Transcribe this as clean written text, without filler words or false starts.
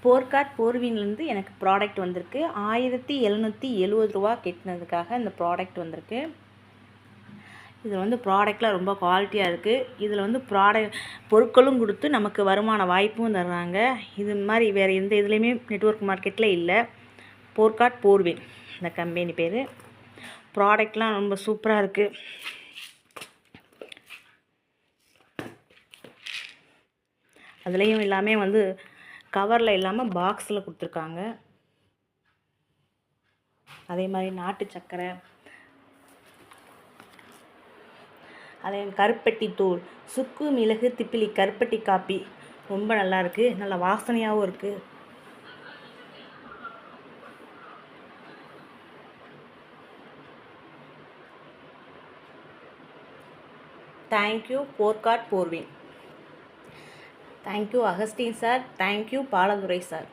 போர்க்காட் போர்வீன்லேருந்து எனக்கு ப்ராடக்ட் வந்திருக்கு. 1770 ரூபா கட்டினதுக்காக இந்த ப்ராடக்ட் வந்திருக்கு. இது வந்து ப்ராடக்ட்லாம் ரொம்ப குவாலிட்டியாக இருக்குது. இதில் வந்து பொருட்களும் கொடுத்து நமக்கு வருமான வாய்ப்பும் தர்றாங்க. இது மாதிரி வேறு எந்த இதுலேயுமே நெட்வொர்க் மார்க்கெட்டில் இல்லை. போர்க்காட் போர்வீன் இந்த கம்பெனி பேர். ப்ராடக்ட்லாம் ரொம்ப சூப்பராக இருக்குது. அதுலேயும் எல்லாமே வந்து கவரில் இல்லாமல் பாக்ஸில் கொடுத்துருக்காங்க. அதே மாதிரி நாட்டு சர்க்கரை, அதே கருப்பட்டி தூள், சுக்கு மிளகு திப்பிலி கருப்பட்டி காப்பி ரொம்ப நல்லா இருக்குது. நல்ல வாசனையாகவும் இருக்குது. தேங்க்யூ போர்க்காட் போர்வீன். Thank you Augustine sir. Thank you Baladurai sir.